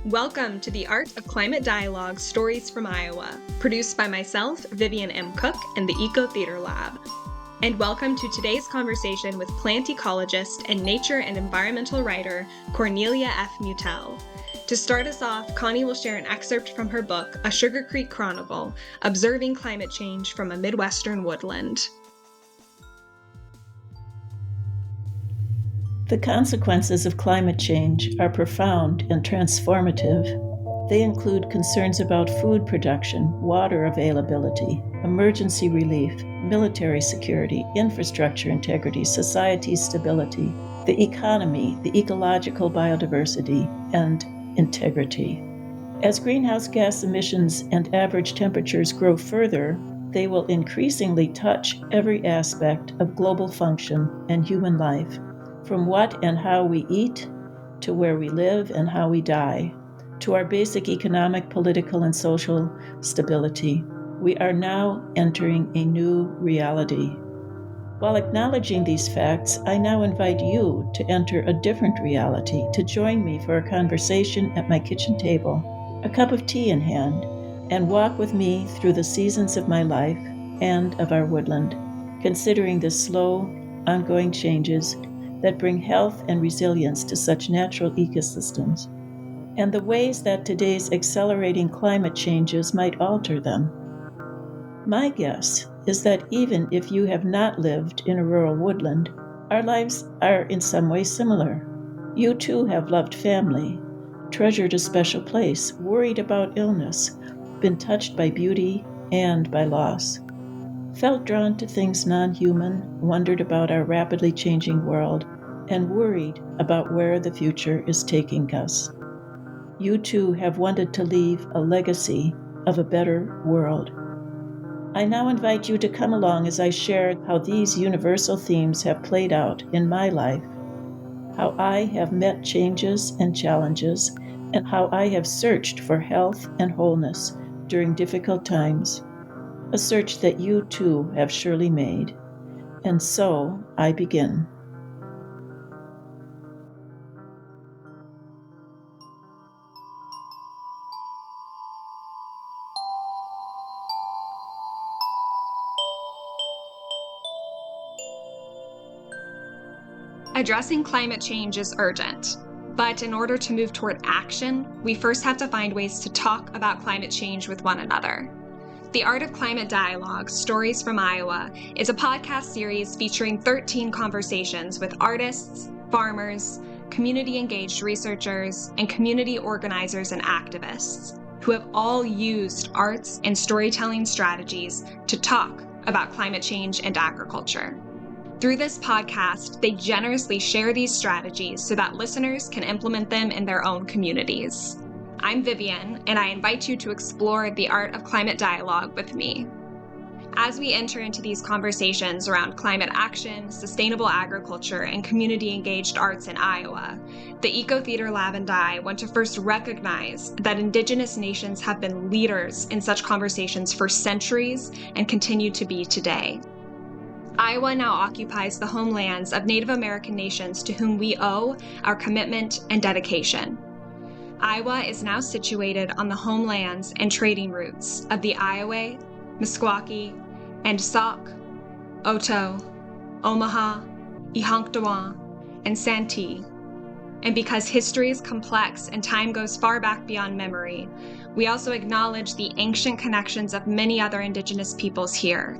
Welcome to the Art of Climate Dialogue Stories from Iowa, produced by myself, Vivian M. Cook, and the Eco Theater Lab. And welcome to today's conversation with plant ecologist and nature and environmental writer, Cornelia F. Mutel. To start us off, Connie will share an excerpt from her book, A Sugar Creek Chronicle, Observing Climate Change from a Midwestern Woodland. The consequences of climate change are profound and transformative. They include concerns about food production, water availability, emergency relief, military security, infrastructure integrity, society stability, the economy, the ecological biodiversity, and integrity. As greenhouse gas emissions and average temperatures grow further, they will increasingly touch every aspect of global function and human life. From what and how we eat, to where we live and how we die, to our basic economic, political, and social stability, we are now entering a new reality. While acknowledging these facts, I now invite you to enter a different reality, to join me for a conversation at my kitchen table, a cup of tea in hand, and walk with me through the seasons of my life and of our woodland, considering the slow, ongoing changes that bring health and resilience to such natural ecosystems, and the ways that today's accelerating climate changes might alter them. My guess is that even if you have not lived in a rural woodland, our lives are in some way similar. You too have loved family, treasured a special place, worried about illness, been touched by beauty and by loss, felt drawn to things non-human, wondered about our rapidly changing world, and worried about where the future is taking us. You too have wanted to leave a legacy of a better world. I now invite you to come along as I share how these universal themes have played out in my life, how I have met changes and challenges, and how I have searched for health and wholeness during difficult times, a search that you too have surely made. And so I begin. Addressing climate change is urgent, but in order to move toward action, we first have to find ways to talk about climate change with one another. The Art of Climate Dialogue, Stories from Iowa, is a podcast series featuring 13 conversations with artists, farmers, community-engaged researchers, and community organizers and activists who have all used arts and storytelling strategies to talk about climate change and agriculture. Through this podcast, they generously share these strategies so that listeners can implement them in their own communities. I'm Vivian, and I invite you to explore the art of climate dialogue with me. As we enter into these conversations around climate action, sustainable agriculture, and community-engaged arts in Iowa, the Eco Theater Lab and I want to first recognize that Indigenous nations have been leaders in such conversations for centuries and continue to be today. Iowa now occupies the homelands of Native American nations to whom we owe our commitment and dedication. Iowa is now situated on the homelands and trading routes of the Iowa, Meskwaki, and Sauk, Oto, Omaha, Ihanktawa, and Santee. And because history is complex and time goes far back beyond memory, we also acknowledge the ancient connections of many other Indigenous peoples here.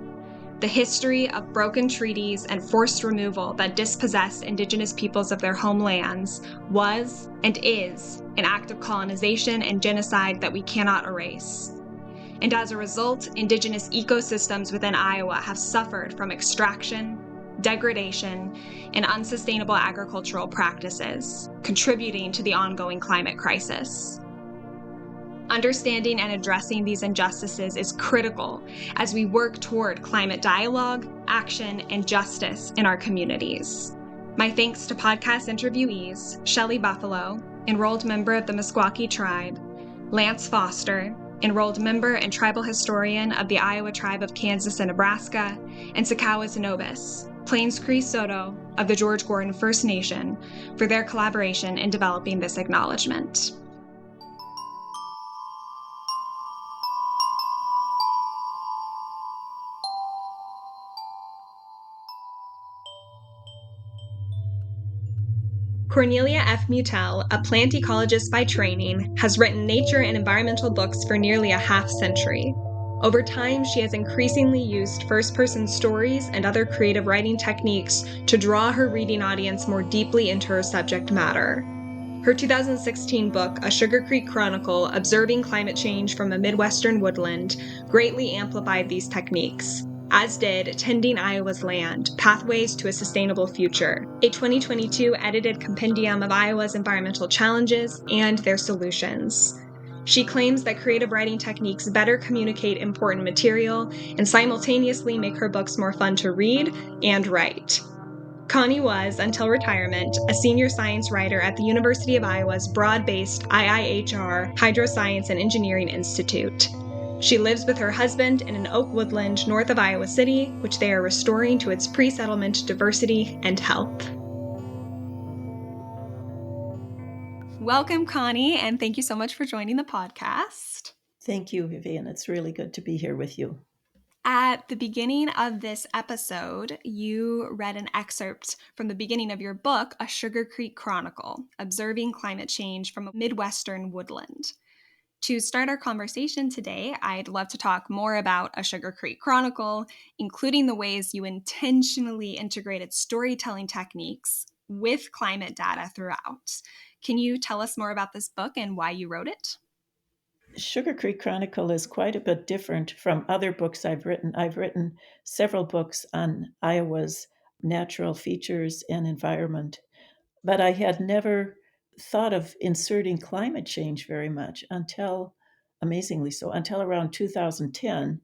The history of broken treaties and forced removal that dispossess Indigenous peoples of their homelands was and is an act of colonization and genocide that we cannot erase. And as a result, Indigenous ecosystems within Iowa have suffered from extraction, degradation, and unsustainable agricultural practices, contributing to the ongoing climate crisis. Understanding and addressing these injustices is critical as we work toward climate dialogue, action, and justice in our communities. My thanks to podcast interviewees, Shelley Buffalo, enrolled member of the Meskwaki tribe, Lance Foster, enrolled member and tribal historian of the Iowa Tribe of Kansas and Nebraska, and Sakawas Nobis, Plains Cree Soto of the George Gordon First Nation, for their collaboration in developing this acknowledgement. Cornelia F. Mutel, a plant ecologist by training, has written nature and environmental books for nearly a half-century. Over time, she has increasingly used first-person stories and other creative writing techniques to draw her reading audience more deeply into her subject matter. Her 2016 book, A Sugar Creek Chronicle, Observing Climate Change from a Midwestern Woodland, greatly amplified these techniques, as did Tending Iowa's Land, Pathways to a Sustainable Future, a 2022 edited compendium of Iowa's environmental challenges and their solutions. She claims that creative writing techniques better communicate important material and simultaneously make her books more fun to read and write. Connie was, until retirement, a senior science writer at the University of Iowa's broad-based IIHR-Hydroscience Engineering Institute. She lives with her husband in an oak woodland north of Iowa City, which they are restoring to its pre-settlement diversity and health. Welcome, Connie, and thank you so much for joining the podcast. Thank you, Vivian. It's really good to be here with you. At the beginning of this episode, you read an excerpt from the beginning of your book, A Sugar Creek Chronicle, Observing Climate Change from a Midwestern Woodland. To start our conversation today, I'd love to talk more about A Sugar Creek Chronicle, including the ways you intentionally integrated storytelling techniques with climate data throughout. Can you tell us more about this book and why you wrote it? Sugar Creek Chronicle is quite a bit different from other books I've written. I've written several books on Iowa's natural features and environment, but I had never thought of inserting climate change very much until, amazingly so, until around 2010,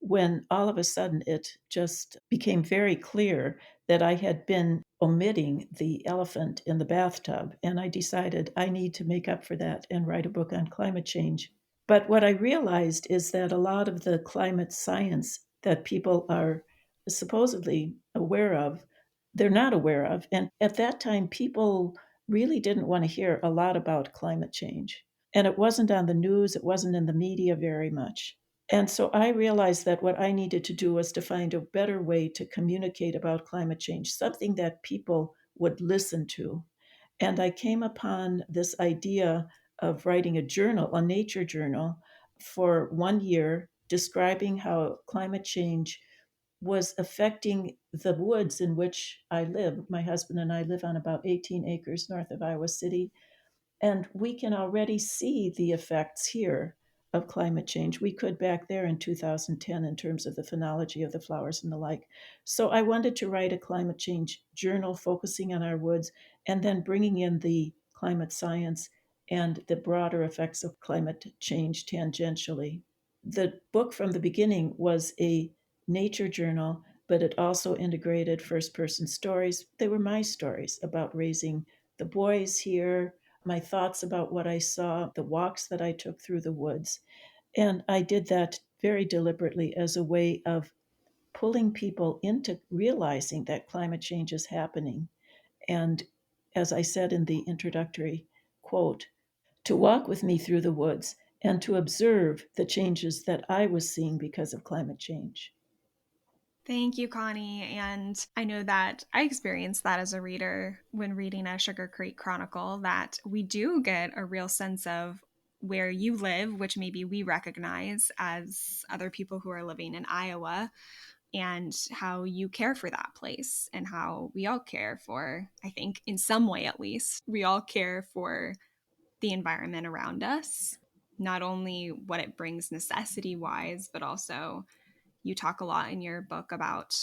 when all of a sudden it just became very clear that I had been omitting the elephant in the bathtub. And I decided I need to make up for that and write a book on climate change. But what I realized is that a lot of the climate science that people are supposedly aware of, they're not aware of. And at that time, people really didn't want to hear a lot about climate change. And it wasn't on the news, it wasn't in the media very much. And so I realized that what I needed to do was to find a better way to communicate about climate change, something that people would listen to. And I came upon this idea of writing a journal, a nature journal, for 1 year, describing how climate change was affecting the woods in which I live. My husband and I live on about 18 acres north of Iowa City, and we can already see the effects here of climate change. We could back there in 2010 in terms of the phenology of the flowers and the like. So I wanted to write a climate change journal focusing on our woods and then bringing in the climate science and the broader effects of climate change tangentially. The book from the beginning was a nature journal, but it also integrated first person stories. They were my stories about raising the boys here, my thoughts about what I saw, the walks that I took through the woods. And I did that very deliberately as a way of pulling people into realizing that climate change is happening. And as I said in the introductory quote, to walk with me through the woods and to observe the changes that I was seeing because of climate change. Thank you, Connie. And I know that I experienced that as a reader when reading A Sugar Creek Chronicle, that we do get a real sense of where you live, which maybe we recognize as other people who are living in Iowa, and how you care for that place and how we all care for, I think, in some way at least, we all care for the environment around us, not only what it brings necessity wise, but also you talk a lot in your book about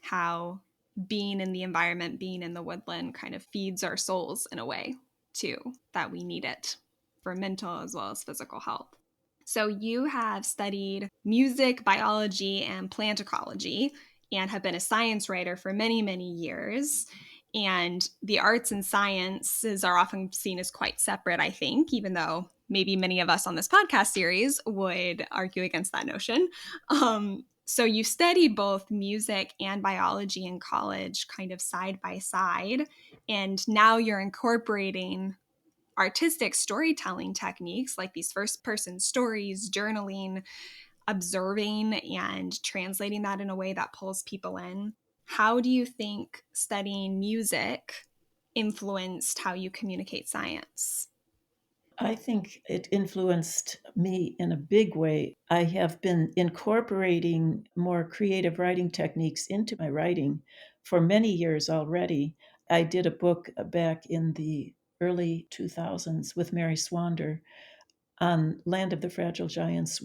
how being in the environment, being in the woodland kind of feeds our souls in a way too, that we need it for mental as well as physical health. So you have studied music, biology, and plant ecology and have been a science writer for many, many years. And the arts and sciences are often seen as quite separate, I think, even though maybe many of us on this podcast series would argue against that notion. So you studied both music and biology in college, kind of side by side. And now you're incorporating artistic storytelling techniques like these first person stories, journaling, observing, and translating that in a way that pulls people in. How do you think studying music influenced how you communicate science? I think it influenced me in a big way. I have been incorporating more creative writing techniques into my writing for many years already. I did a book back in the early 2000s with Mary Swander on Land of the Fragile Giants,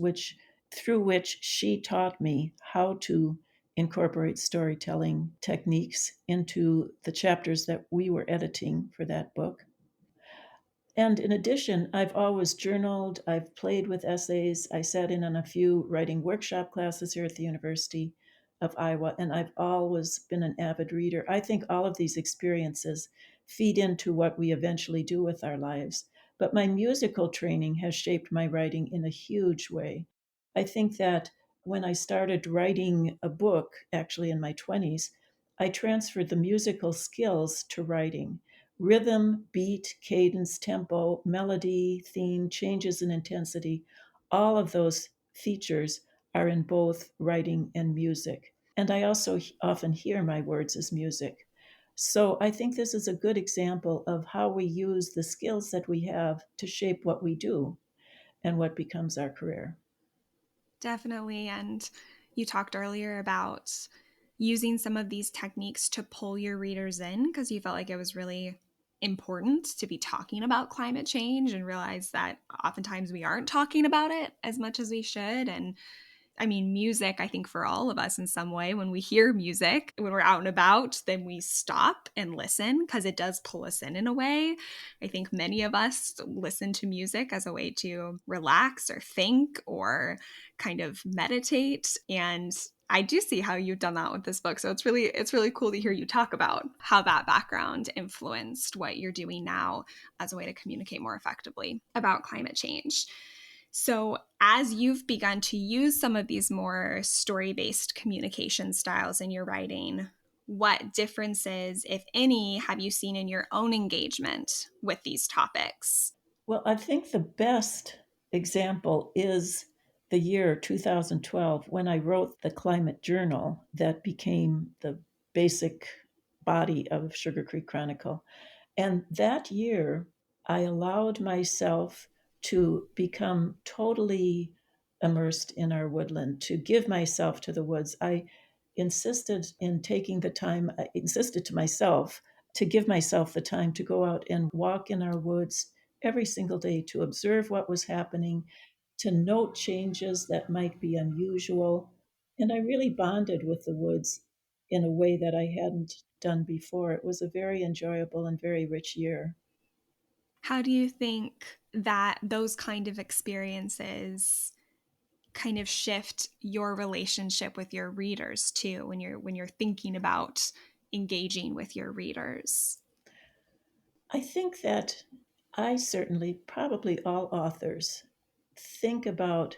through which she taught me how to incorporate storytelling techniques into the chapters that we were editing for that book. And in addition, I've always journaled, I've played with essays, I sat in on a few writing workshop classes here at the University of Iowa, and I've always been an avid reader. I think all of these experiences feed into what we eventually do with our lives. But my musical training has shaped my writing in a huge way. I think that when I started writing a book, actually in my 20s, I transferred the musical skills to writing. Rhythm, beat, cadence, tempo, melody, theme, changes in intensity, all of those features are in both writing and music. And I also often hear my words as music. So I think this is a good example of how we use the skills that we have to shape what we do and what becomes our career. Definitely. And you talked earlier about using some of these techniques to pull your readers in because you felt like it was really important to be talking about climate change and realize that oftentimes we aren't talking about it as much as we should. And I mean, music, I think for all of us in some way, when we hear music, when we're out and about, then we stop and listen because it does pull us in a way. I think many of us listen to music as a way to relax or think or kind of meditate. And I do see how you've done that with this book. So it's really cool to hear you talk about how that background influenced what you're doing now as a way to communicate more effectively about climate change. So, as you've begun to use some of these more story based communication styles in your writing, what differences, if any, have you seen in your own engagement with these topics? Well, I think the best example is the year 2012 when I wrote the climate journal that became the basic body of Sugar Creek Chronicle. And that year, I allowed myself to become totally immersed in our woodland, to give myself to the woods. I insisted to myself to give myself the time to go out and walk in our woods every single day, to observe what was happening, to note changes that might be unusual. And I really bonded with the woods in a way that I hadn't done before. It was a very enjoyable and very rich year. How do you think that those kind of experiences kind of shift your relationship with your readers too when you're thinking about engaging with your readers? I think that I certainly, probably all authors, think about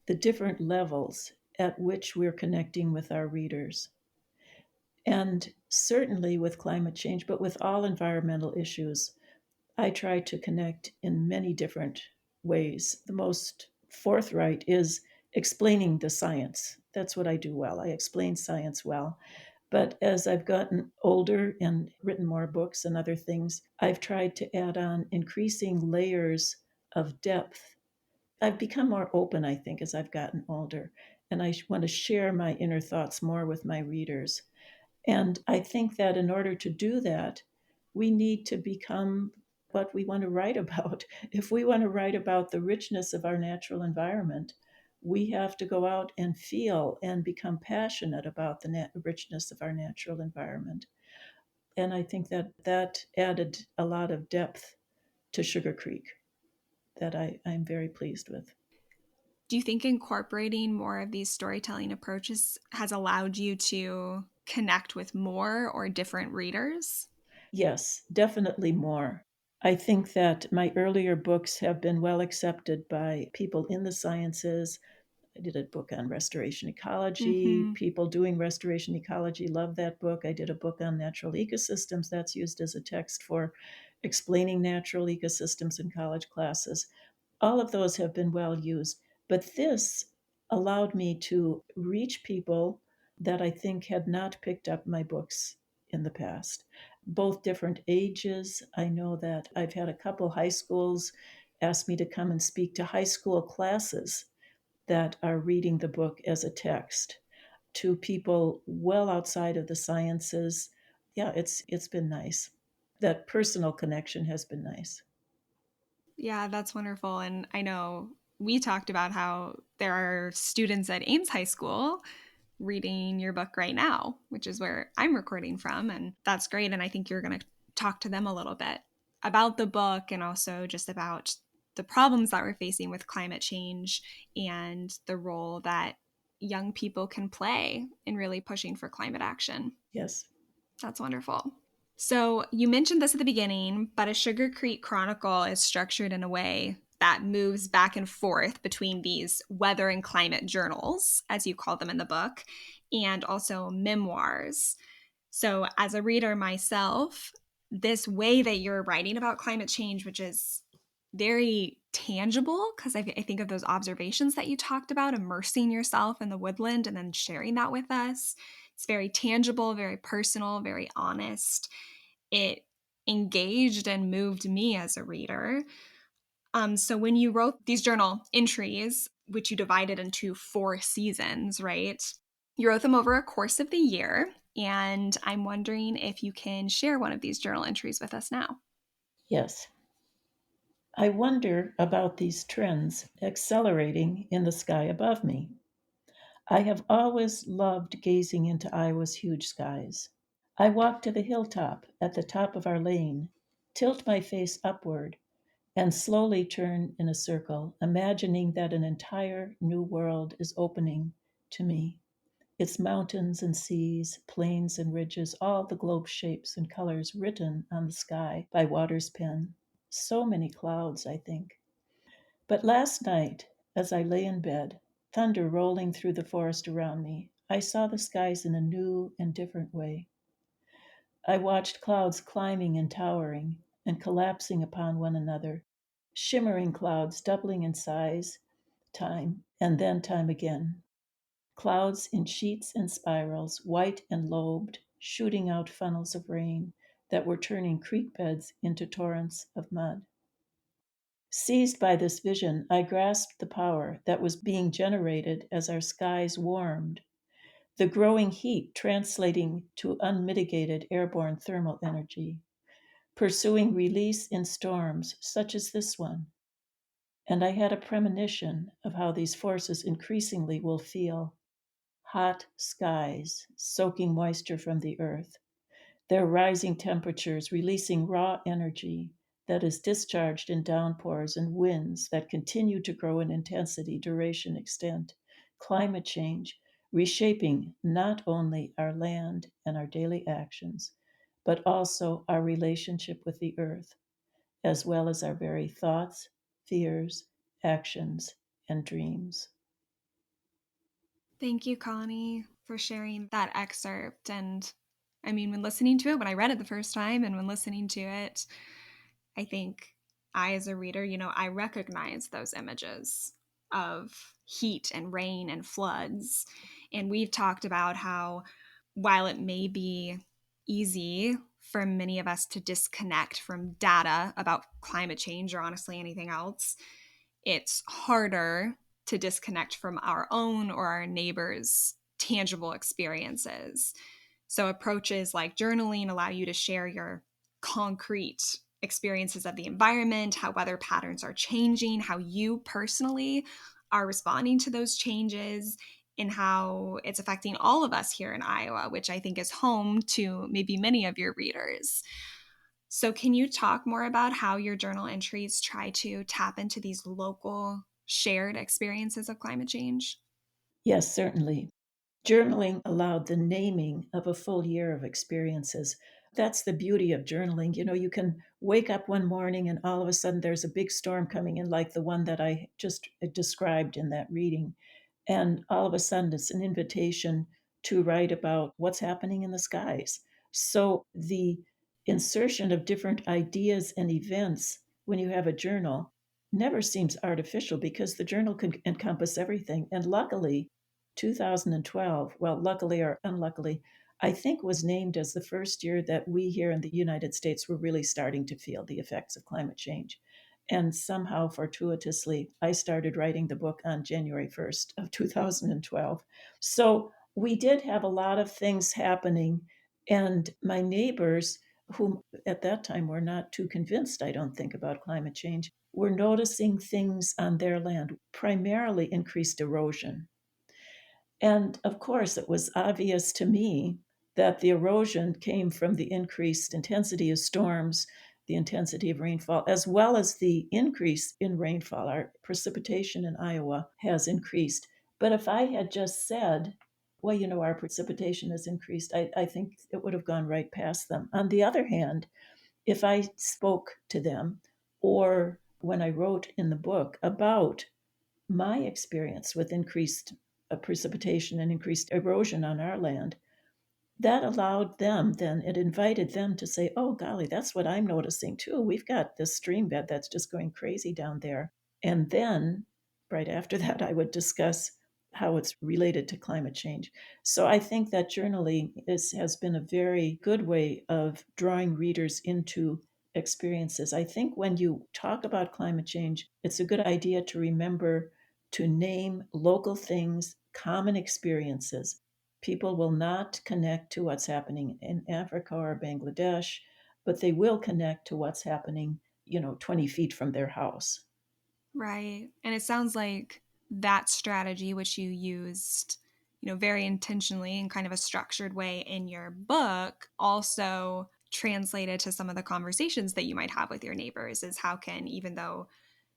the different levels at which we're connecting with our readers. And certainly with climate change, but with all environmental issues, I try to connect in many different ways. The most forthright is explaining the science. That's what I do well. I explain science well. But as I've gotten older and written more books and other things, I've tried to add on increasing layers of depth. I've become more open, I think, as I've gotten older, and I want to share my inner thoughts more with my readers. And I think that in order to do that, we need to become what we want to write about. If we want to write about the richness of our natural environment, we have to go out and feel and become passionate about the richness of our natural environment. And I think that that added a lot of depth to Sugar Creek that I'm very pleased with. Do you think incorporating more of these storytelling approaches has allowed you to connect with more or different readers? Yes, definitely more. I think that my earlier books have been well accepted by people in the sciences. I did a book on restoration ecology. Mm-hmm. People doing restoration ecology love that book. I did a book on natural ecosystems that's used as a text for explaining natural ecosystems in college classes. All of those have been well used. But this allowed me to reach people that I think had not picked up my books in the past. both different ages. I know that I've had a couple high schools ask me to come and speak to high school classes that are reading the book as a text to people well outside of the sciences. Yeah, it's been nice. That personal connection has been nice. Yeah, that's wonderful. And I know we talked about how there are students at Ames High School reading your book right now, which is where I'm recording from. And that's great. And I think you're going to talk to them a little bit about the book and also just about the problems that we're facing with climate change and the role that young people can play in really pushing for climate action. Yes. That's wonderful. So you mentioned this at the beginning, but A Sugar Creek Chronicle is structured in a way that moves back and forth between these weather and climate journals, as you call them in the book, and also memoirs. So as a reader myself, this way that you're writing about climate change, which is very tangible, because I think of those observations that you talked about, immersing yourself in the woodland and then sharing that with us. It's very tangible, very personal, very honest. It engaged and moved me as a reader. So when you wrote these journal entries, which you divided into 4 seasons, right? You wrote them over a course of the year. And I'm wondering if you can share one of these journal entries with us now. Yes. I wonder about these trends accelerating in the sky above me. I have always loved gazing into Iowa's huge skies. I walk to the hilltop at the top of our lane, tilt my face upward, and slowly turn in a circle, imagining that an entire new world is opening to me. Its mountains and seas, plains and ridges, all the globe shapes and colors written on the sky by water's pen. So many clouds, I think. But last night, as I lay in bed, thunder rolling through the forest around me, I saw the skies in a new and different way. I watched clouds climbing and towering and collapsing upon one another, shimmering clouds doubling in size, time, and then time again. Clouds in sheets and spirals, white and lobed, shooting out funnels of rain that were turning creek beds into torrents of mud. Seized by this vision, I grasped the power that was being generated as our skies warmed, the growing heat translating to unmitigated airborne thermal energy, pursuing release in storms such as this one. And I had a premonition of how these forces increasingly will feel: hot skies soaking moisture from the earth, their rising temperatures releasing raw energy that is discharged in downpours and winds that continue to grow in intensity, duration, extent. Climate change reshaping not only our land and our daily actions, but also our relationship with the earth, as well as our very thoughts, fears, actions, and dreams. Thank you, Connie, for sharing that excerpt. And I mean, when listening to it, when I read it the first time and when listening to it, I think I, as a reader, I recognize those images of heat and rain and floods. And we've talked about how, while it may be easy for many of us to disconnect from data about climate change or honestly anything else, it's harder to disconnect from our own or our neighbors' tangible experiences. So, approaches like journaling allow you to share your concrete experiences of the environment, how weather patterns are changing, how you personally are responding to those changes, and how it's affecting all of us here in Iowa, which I think is home to maybe many of your readers. So, can you talk more about how your journal entries try to tap into these local shared experiences of climate change? Yes, certainly. Journaling allowed the naming of a full year of experiences. That's the beauty of journaling. You can wake up one morning and all of a sudden there's a big storm coming in, like the one that I just described in that reading. And all of a sudden it's an invitation to write about what's happening in the skies. So the insertion of different ideas and events when you have a journal never seems artificial because the journal can encompass everything. And luckily, 2012, well, luckily or unluckily, I think was named as the first year that we here in the United States were really starting to feel the effects of climate change. And somehow, fortuitously, I started writing the book on January 1st of 2012. So we did have a lot of things happening. And my neighbors, who at that time were not too convinced, I don't think, about climate change, were noticing things on their land, primarily increased erosion. And of course, it was obvious to me that the erosion came from the increased intensity of storms, the intensity of rainfall, as well as the increase in rainfall. Our precipitation in Iowa has increased. But if I had just said, well, our precipitation has increased, I think it would have gone right past them. On the other hand, if I spoke to them, or when I wrote in the book about my experience with increased precipitation and increased erosion on our land, that allowed them, then it invited them to say, oh, golly, that's what I'm noticing too. We've got this stream bed that's just going crazy down there. And then right after that, I would discuss how it's related to climate change. So I think that journaling has been a very good way of drawing readers into experiences. I think when you talk about climate change, it's a good idea to remember to name local things, common experiences. People will not connect to what's happening in Africa or Bangladesh, but they will connect to what's happening, 20 feet from their house. Right. And it sounds like that strategy, which you used, very intentionally in kind of a structured way in your book, also translated to some of the conversations that you might have with your neighbors is how can, even though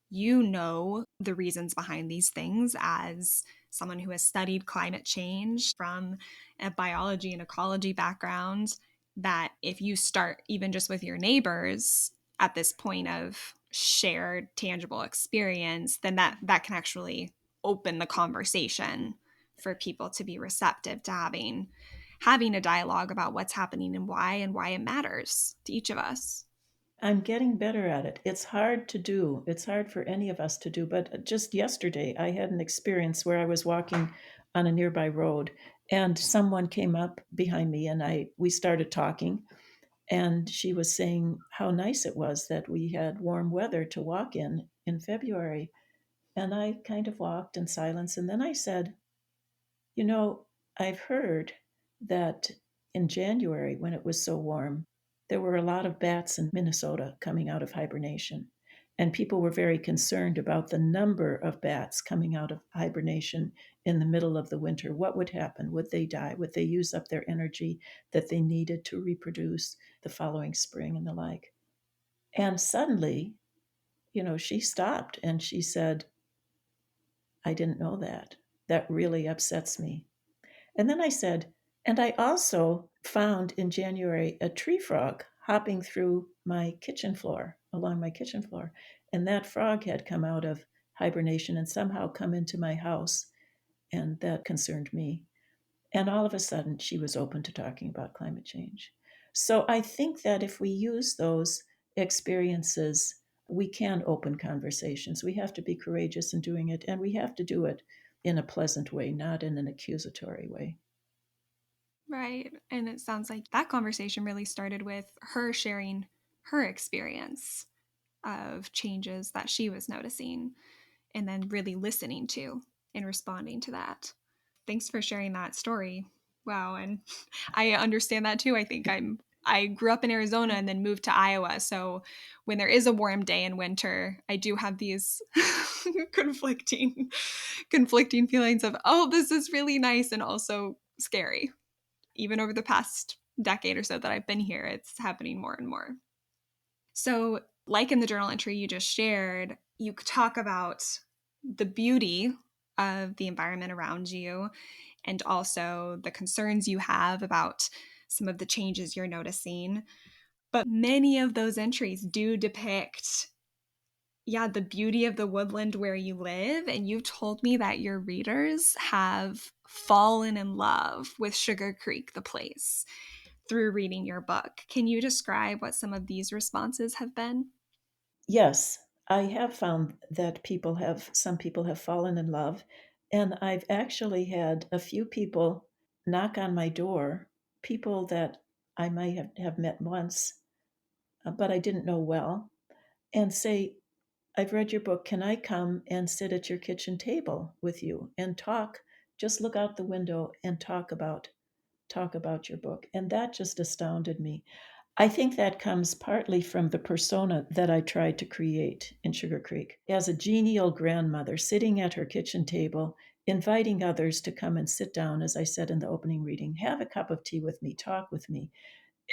you know the reasons behind these things as someone who has studied climate change from a biology and ecology background, that if you start even just with your neighbors at this point of shared tangible experience, then that can actually open the conversation for people to be receptive to having a dialogue about what's happening and why it matters to each of us. I'm getting better at it. It's hard to do. It's hard for any of us to do. But just yesterday, I had an experience where I was walking on a nearby road, and someone came up behind me, and we started talking. And she was saying how nice it was that we had warm weather to walk in February. And I kind of walked in silence. And then I said, I've heard that in January, when it was so warm, there were a lot of bats in Minnesota coming out of hibernation. And people were very concerned about the number of bats coming out of hibernation in the middle of the winter. What would happen? Would they die? Would they use up their energy that they needed to reproduce the following spring and the like? And suddenly, she stopped and she said, I didn't know that. That really upsets me. And then I said, and I also found in January a tree frog hopping through my kitchen floor, along my kitchen floor. And that frog had come out of hibernation and somehow come into my house. And that concerned me. And all of a sudden, she was open to talking about climate change. So I think that if we use those experiences, we can open conversations. We have to be courageous in doing it, and we have to do it in a pleasant way, not in an accusatory way. Right. And it sounds like that conversation really started with her sharing her experience of changes that she was noticing and then really listening to and responding to that. Thanks for sharing that story. Wow. And I understand that too. I grew up in Arizona and then moved to Iowa. So when there is a warm day in winter, I do have these conflicting feelings of, oh, this is really nice and also scary. Even over the past decade or so that I've been here, it's happening more and more. So, like in the journal entry you just shared, you talk about the beauty of the environment around you and also the concerns you have about some of the changes you're noticing. But many of those entries do depict, the beauty of the woodland where you live. And you've told me that your readers have fallen in love with Sugar Creek, the place, through reading your book. Can you describe what some of these responses have been? Yes, I have found that some people have fallen in love. And I've actually had a few people knock on my door people that I might have met once, but I didn't know well, and say, I've read your book. Can I come and sit at your kitchen table with you and talk? Just look out the window and talk about your book. And that just astounded me. I think that comes partly from the persona that I tried to create in Sugar Creek as a genial grandmother sitting at her kitchen table, inviting others to come and sit down, as I said in the opening reading, have a cup of tea with me, talk with me.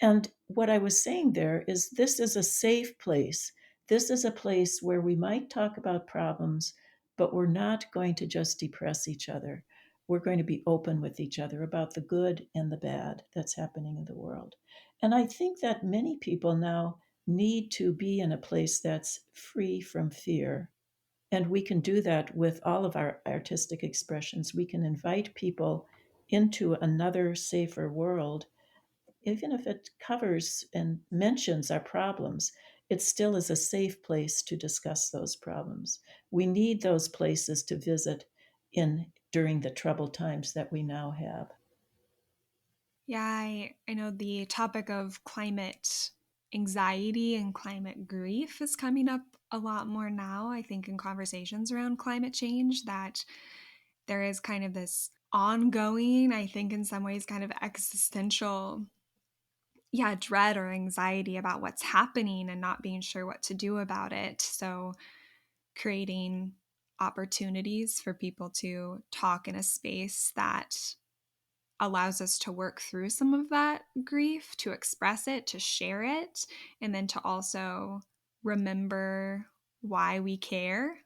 And what I was saying there is this is a safe place. This is a place where we might talk about problems, but we're not going to just depress each other. We're going to be open with each other about the good and the bad that's happening in the world. And I think that many people now need to be in a place that's free from fear. And we can do that with all of our artistic expressions. We can invite people into another safer world even if it covers and mentions our problems, it still is a safe place to discuss those problems. We need those places to visit in during the troubled times that we now have. Yeah, I know the topic of climate anxiety and climate grief is coming up a lot more now, I think, in conversations around climate change, that there is kind of this ongoing, I think, in some ways, kind of existential, yeah, dread or anxiety about what's happening and not being sure what to do about it. So, creating opportunities for people to talk in a space that allows us to work through some of that grief, to express it, to share it, and then to also remember why we care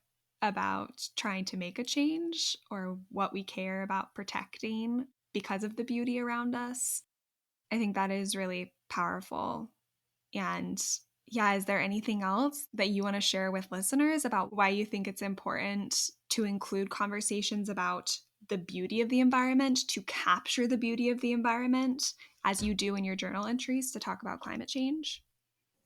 about trying to make a change or what we care about protecting because of the beauty around us. I think that is really powerful. And yeah, is there anything else that you want to share with listeners about why you think it's important to include conversations about the beauty of the environment, to capture the beauty of the environment as you do in your journal entries to talk about climate change?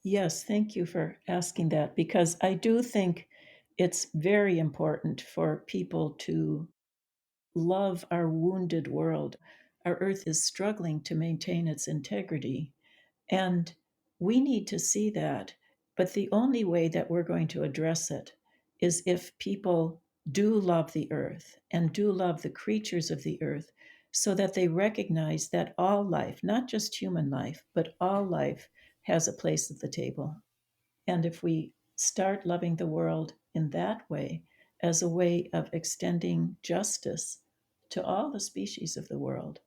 Yes, thank you for asking that because I do think it's very important for people to love our wounded world. Our earth is struggling to maintain its integrity. And we need to see that. But the only way that we're going to address it is if people do love the earth and do love the creatures of the earth so that they recognize that all life, not just human life, but all life has a place at the table. And if we start loving the world in that way, as a way of extending justice to all the species of the world,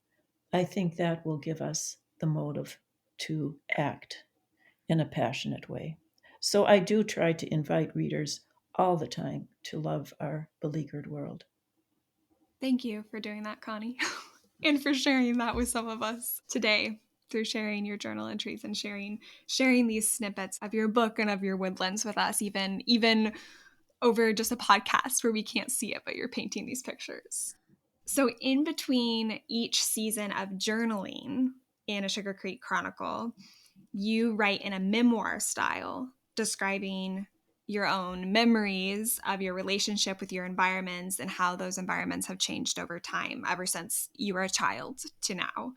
I think that will give us the motive to act in a passionate way. So I do try to invite readers all the time to love our beleaguered world. Thank you for doing that, Connie, and for sharing that with some of us today through sharing your journal entries and sharing these snippets of your book and of your woodlands with us, even over just a podcast where we can't see it, but you're painting these pictures. So, in between each season of journaling in A Sugar Creek Chronicle, you write in a memoir style describing your own memories of your relationship with your environments and how those environments have changed over time, ever since you were a child to now.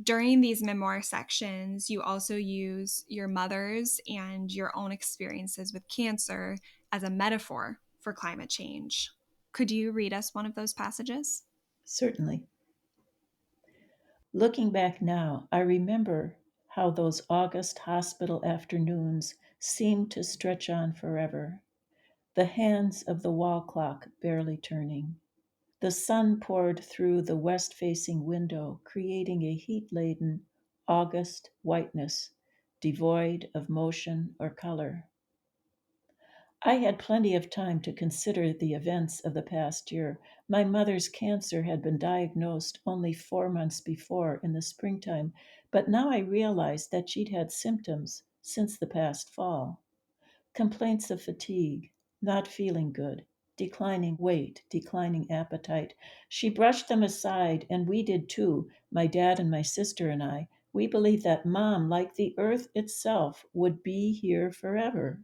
During these memoir sections, you also use your mother's and your own experiences with cancer as a metaphor for climate change. Could you read us one of those passages? Certainly. Looking back now, I remember how those August hospital afternoons seemed to stretch on forever, the hands of the wall clock barely turning. The sun poured through the west facing window, creating a heat laden August whiteness, devoid of motion or color. I had plenty of time to consider the events of the past year. My mother's cancer had been diagnosed only 4 months before in the springtime, but now I realized that she'd had symptoms since the past fall. Complaints of fatigue, not feeling good, declining weight, declining appetite. She brushed them aside, and we did too, my dad and my sister and I. We believed that Mom, like the earth itself, would be here forever.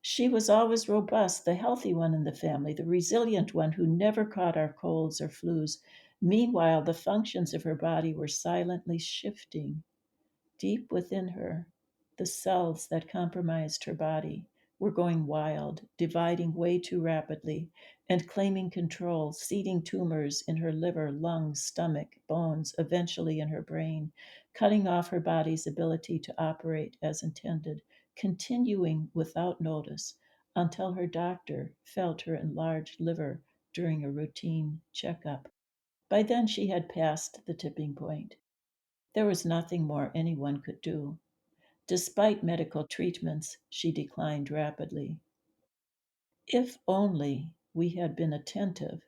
She was always robust, the healthy one in the family, the resilient one who never caught our colds or flus. Meanwhile, the functions of her body were silently shifting. Deep within her, the cells that compromised her body were going wild, dividing way too rapidly, and claiming control, seeding tumors in her liver, lungs, stomach, bones, eventually in her brain, cutting off her body's ability to operate as intended, continuing without notice until her doctor felt her enlarged liver during a routine checkup. By then, she had passed the tipping point. There was nothing more anyone could do. Despite medical treatments, she declined rapidly. If only we had been attentive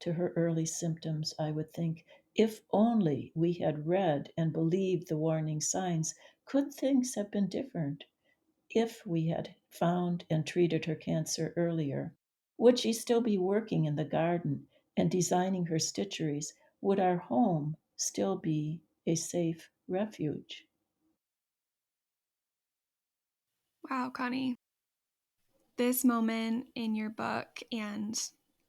to her early symptoms, I would think. If only we had read and believed the warning signs, could things have been different? If we had found and treated her cancer earlier, would she still be working in the garden and designing her stitcheries? Would our home still be a safe refuge? Wow, Connie. This moment in your book and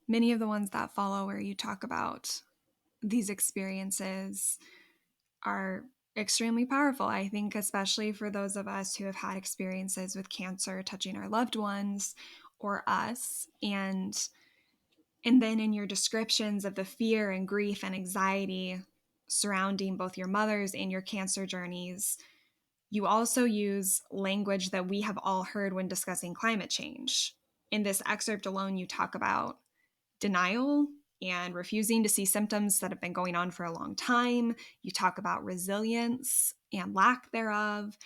many of the ones that follow where you talk about these experiences are extremely powerful. I think, especially for those of us who have had experiences with cancer touching our loved ones or us. And then in your descriptions of the fear and grief and anxiety surrounding both your mother's and your cancer journeys, you also use language that we have all heard when discussing climate change. In this excerpt alone, you talk about denial and refusing to see symptoms that have been going on for a long time. You talk about resilience and lack thereof.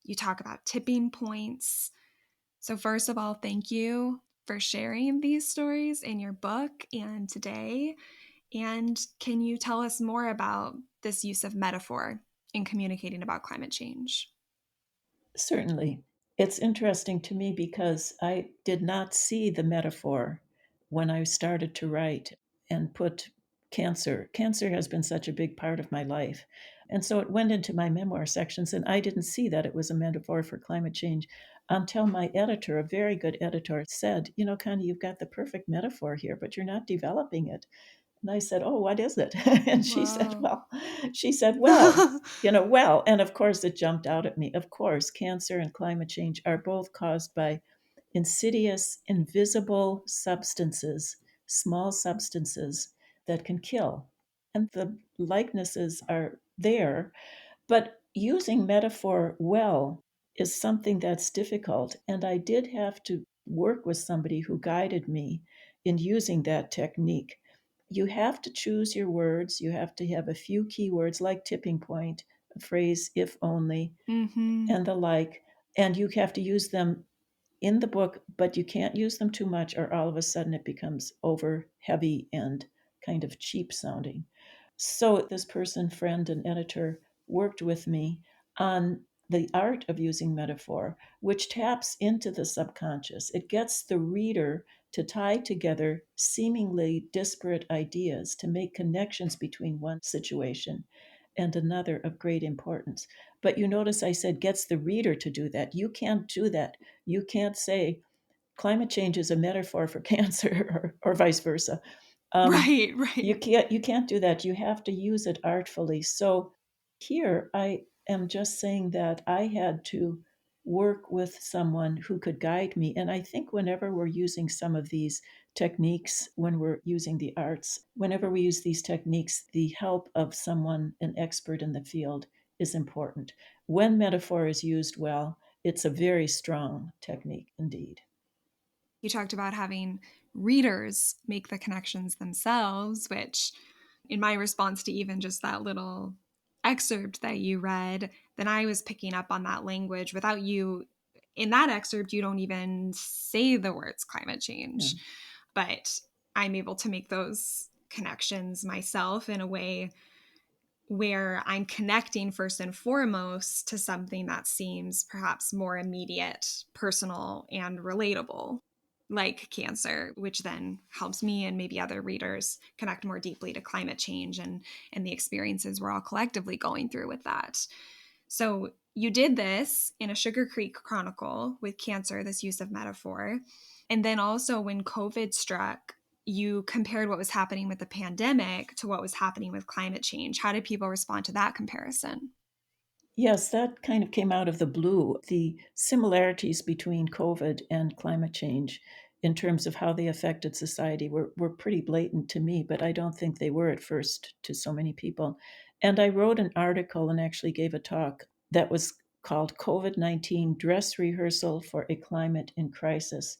You talk about tipping points. So, first of all, thank you for sharing these stories in your book and today. And can you tell us more about this use of metaphor in communicating about climate change? Certainly. It's interesting to me because I did not see the metaphor when I started to write and put cancer. Cancer has been such a big part of my life. And so it went into my memoir sections, and I didn't see that it was a metaphor for climate change until my editor, a very good editor, said, You know, Connie, you've got the perfect metaphor here, but you're not developing it. And I said, "Oh, what is it?" And Whoa. she said, well, and of course it jumped out at me. Of course, cancer and climate change are both caused by insidious, invisible substances, small substances that can kill. And the likenesses are there, but using metaphor well is something that's difficult. And I did have to work with somebody who guided me in using that technique. You have to choose your words. You have to have a few keywords like tipping point, a phrase, if only, Mm-hmm. and the like. And you have to use them in the book, but you can't use them too much, or all of a sudden it becomes over heavy and kind of cheap sounding. So, this person, friend, and editor worked with me on the art of using metaphor, which taps into the subconscious. It gets the reader to tie together seemingly disparate ideas to make connections between one situation and another of great importance. But you notice I said gets the reader to do that. You can't do that. You can't say climate change is a metaphor for cancer or vice versa. Um, Right, right. you can't do that. You have to use it artfully. So here I am just saying that I had to work with someone who could guide me. And I think whenever we're using some of these techniques, when we're using the arts, whenever we use these techniques, the help of someone, an expert in the field, is important. When metaphor is used well, it's a very strong technique indeed. You talked about having readers make the connections themselves, which, in my response to even just that little excerpt that you read, then I was picking up on that language without you. In that excerpt, you don't even say the words climate Yeah. change, but I'm able to make those connections myself in a way where I'm connecting first and foremost to something that seems perhaps more immediate, personal, and relatable, like cancer, which then helps me and maybe other readers connect more deeply to climate change and the experiences we're all collectively going through with that. So you did this in A Sugar Creek Chronicle with cancer, this use of metaphor. And then also when COVID struck, you compared what was happening with the pandemic to what was happening with climate change. How did people respond to that comparison? Yes, that kind of came out of the blue. The similarities between COVID and climate change in terms of how they affected society were pretty blatant to me, but I don't think they were at first to so many people. And I wrote an article and actually gave a talk that was called COVID-19 Dress Rehearsal for a Climate in Crisis.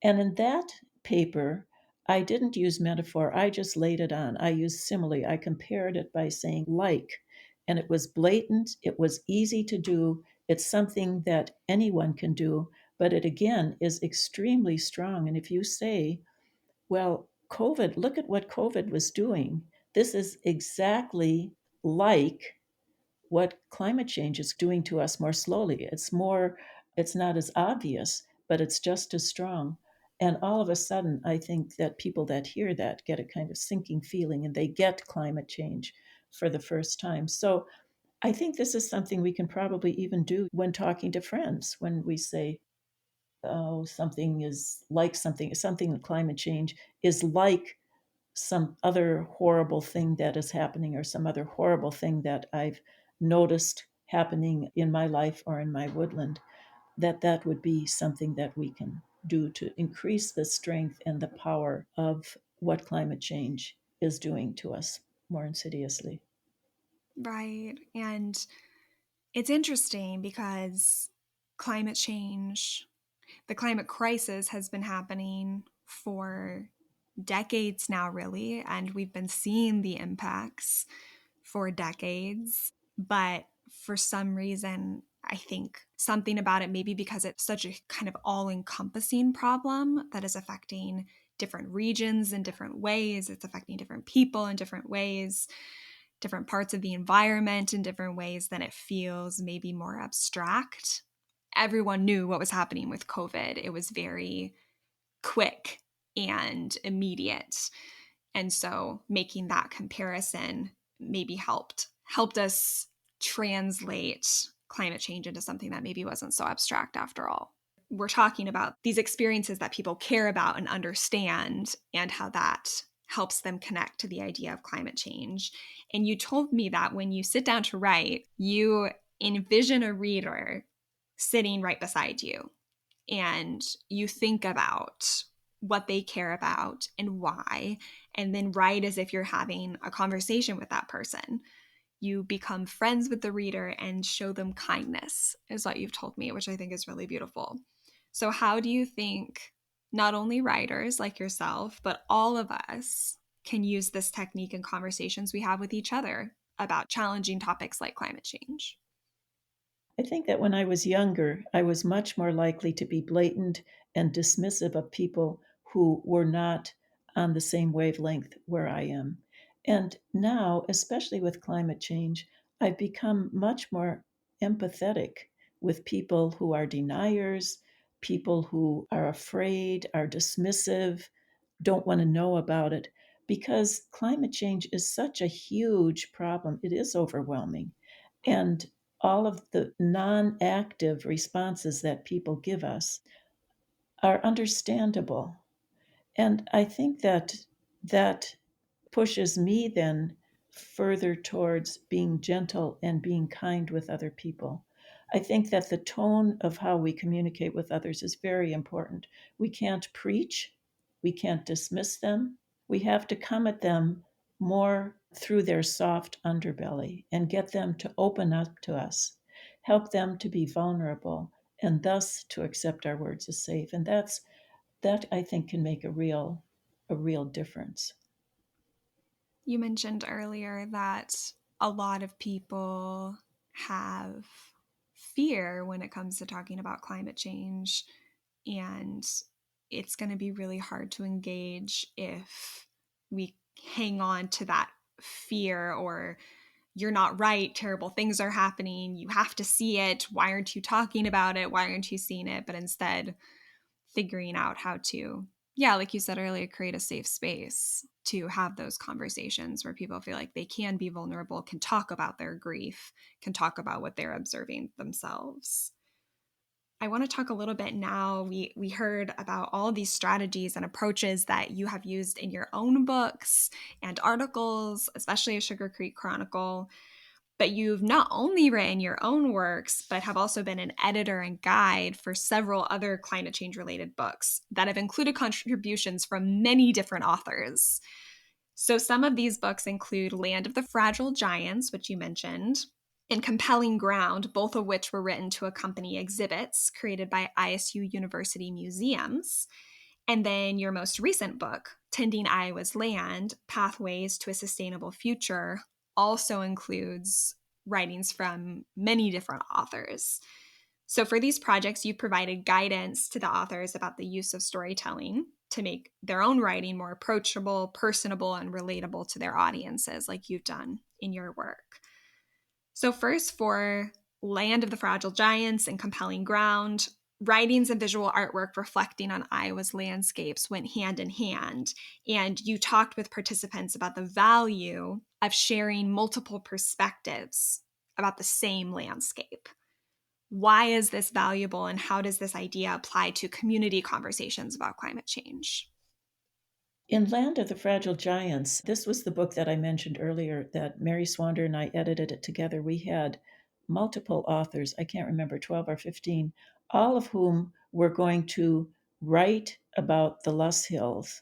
And in that paper, I didn't use metaphor, I just laid it on. I used simile. I compared it by saying like, and it was blatant, it was easy to do. It's something that anyone can do, but it again is extremely strong. And if you say, well, COVID, look at what COVID was doing, this is exactly like what climate change is doing to us more slowly. It's not as obvious, but it's just as strong. And all of a sudden, I think that people that hear that get a kind of sinking feeling and they get climate change for the first time. So I think this is something we can probably even do when talking to friends, when we say, oh, something in climate change is like some other horrible thing that is happening or some other horrible thing that I've noticed happening in my life or in my woodland, that would be something that we can do to increase the strength and the power of what climate change is doing to us more insidiously. Right. And it's interesting because climate change, the climate crisis has been happening for decades now, really, and we've been seeing the impacts for decades. But for some reason, I think something about it, maybe because it's such a kind of all encompassing problem that is affecting different regions in different ways, it's affecting different people in different ways, different parts of the environment in different ways, then it feels maybe more abstract. Everyone knew what was happening with COVID. It was very quick and immediate. And so making that comparison maybe helped us translate climate change into something that maybe wasn't so abstract after all. We're talking about these experiences that people care about and understand and how that helps them connect to the idea of climate change. And you told me that when you sit down to write, you envision a reader sitting right beside you and you think about what they care about and why, and then write as if you're having a conversation with that person. You become friends with the reader and show them kindness, is what you've told me, which I think is really beautiful. So, how do you think not only writers like yourself, but all of us can use this technique in conversations we have with each other about challenging topics like climate change? I think that when I was younger, I was much more likely to be blatant and dismissive of people who were not on the same wavelength where I am. And now, especially with climate change, I've become much more empathetic with people who are deniers, people who are afraid, are dismissive, don't want to know about it, because climate change is such a huge problem. It is overwhelming. And all of the non active responses that people give us are understandable. And I think that that pushes me then further towards being gentle and being kind with other people. I think that the tone of how we communicate with others is very important. We can't preach, we can't dismiss them. We have to come at them more through their soft underbelly and get them to open up to us, help them to be vulnerable, and thus to accept our words as safe. And that I think can make a real difference. You mentioned earlier that a lot of people have fear when it comes to talking about climate change, and it's going to be really hard to engage if we hang on to that fear or you're not right, terrible things are happening, you have to see it, why aren't you talking about it, why aren't you seeing it, but instead figuring out how to, yeah, like you said earlier, create a safe space to have those conversations where people feel like they can be vulnerable, can talk about their grief, can talk about what they're observing themselves. I want to talk a little bit now. We heard about all these strategies and approaches that you have used in your own books and articles, especially A Sugar Creek Chronicle. But you've not only written your own works, but have also been an editor and guide for several other climate change related books that have included contributions from many different authors. So some of these books include Land of the Fragile Giants, which you mentioned, and Compelling Ground, both of which were written to accompany exhibits created by ISU University museums. And then your most recent book, Tending Iowa's Land, Pathways to a Sustainable Future, also includes writings from many different authors. So for these projects, you provided guidance to the authors about the use of storytelling to make their own writing more approachable, personable, and relatable to their audiences, like you've done in your work. So first, for Land of the Fragile Giants and Compelling Ground, writings and visual artwork reflecting on Iowa's landscapes went hand in hand. And you talked with participants about the value of sharing multiple perspectives about the same landscape. Why is this valuable, and how does this idea apply to community conversations about climate change? In Land of the Fragile Giants, this was the book that I mentioned earlier that Mary Swander and I edited it together. We had multiple authors, I can't remember, 12 or 15, all of whom were going to write about the Loess Hills.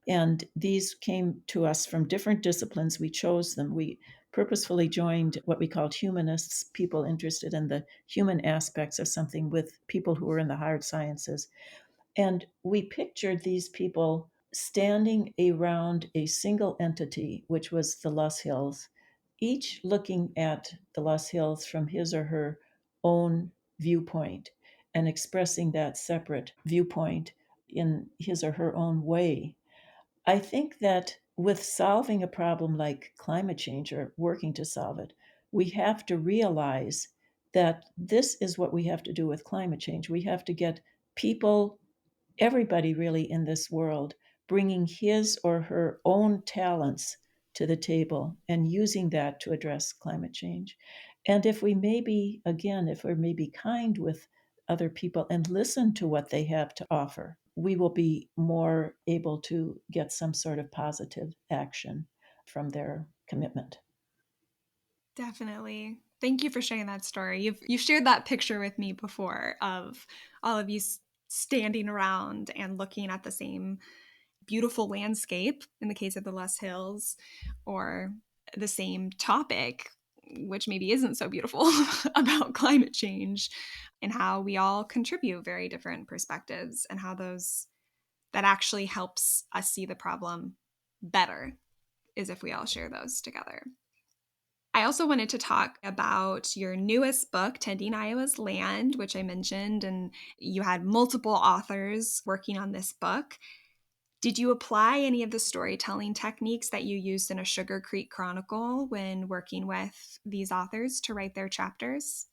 And these came to us from different disciplines. We chose them. We purposefully joined what we called humanists, people interested in the human aspects of something, with people who were in the hard sciences. And we pictured these people standing around a single entity, which was the Loess Hills, each looking at the Loess Hills from his or her own viewpoint and expressing that separate viewpoint in his or her own way. I think that with solving a problem like climate change, or working to solve it, we have to realize that this is what we have to do with climate change. We have to get people, everybody really in this world, bringing his or her own talents to the table and using that to address climate change. And if we maybe, again, if we're maybe kind with other people and listen to what they have to offer, we will be more able to get some sort of positive action from their commitment. Definitely. Thank you for sharing that story. You've shared that picture with me before of all of you standing around and looking at the same beautiful landscape in the case of the Loess Hills, or the same topic, which maybe isn't so beautiful, about climate change, and how we all contribute very different perspectives, and how that actually helps us see the problem better is if we all share those together. I also wanted to talk about your newest book, Tending Iowa's Land, which I mentioned, and you had multiple authors working on this book. Did you apply any of the storytelling techniques that you used in A Sugar Creek Chronicle when working with these authors to write their chapters?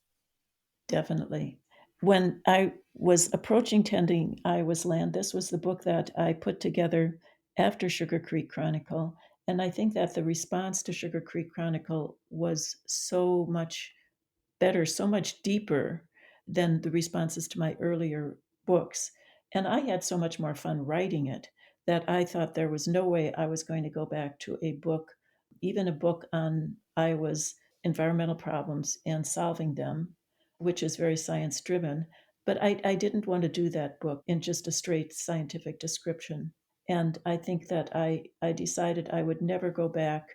Definitely. When I was approaching Tending Iowa's Land, this was the book that I put together after Sugar Creek Chronicle. And I think that the response to Sugar Creek Chronicle was so much better, so much deeper than the responses to my earlier books. And I had so much more fun writing it that I thought there was no way I was going to go back to a book, even a book on Iowa's environmental problems and solving them, which is very science driven. But I didn't want to do that book in just a straight scientific description. And I think that I decided I would never go back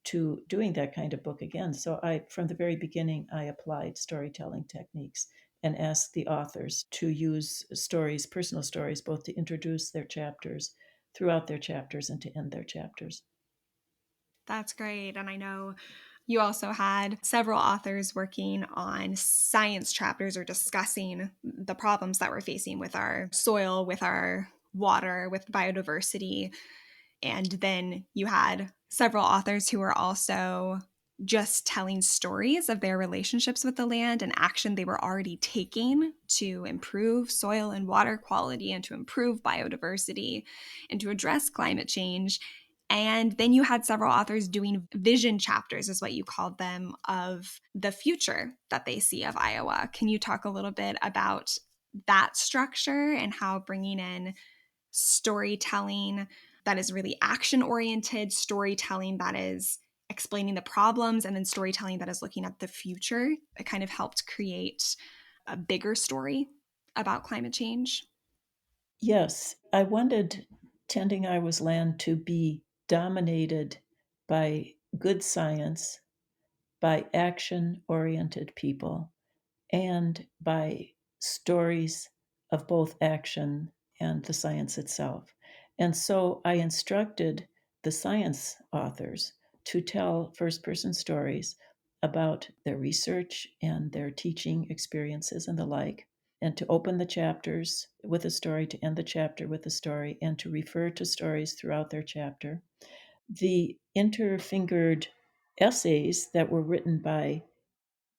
to doing that kind of book again. So from the very beginning, I applied storytelling techniques and asked the authors to use stories, personal stories, both to introduce their chapters, throughout their chapters, and to end their chapters. That's great. And I know you also had several authors working on science chapters or discussing the problems that we're facing with our soil, with our water, with biodiversity. And then you had several authors who were also just telling stories of their relationships with the land and action they were already taking to improve soil and water quality and to improve biodiversity and to address climate change. And then you had several authors doing vision chapters, is what you called them, of the future that they see of Iowa. Can you talk a little bit about that structure and how bringing in storytelling that is really action oriented, storytelling that is explaining the problems, and then storytelling that is looking at the future, it kind of helped create a bigger story about climate change. Yes, I wanted Tending Iowa's Land to be dominated by good science, by action oriented people, and by stories of both action and the science itself. And so I instructed the science authors to tell first person stories about their research and their teaching experiences and the like, and to open the chapters with a story, to end the chapter with a story, and to refer to stories throughout their chapter. The interfingered essays that were written by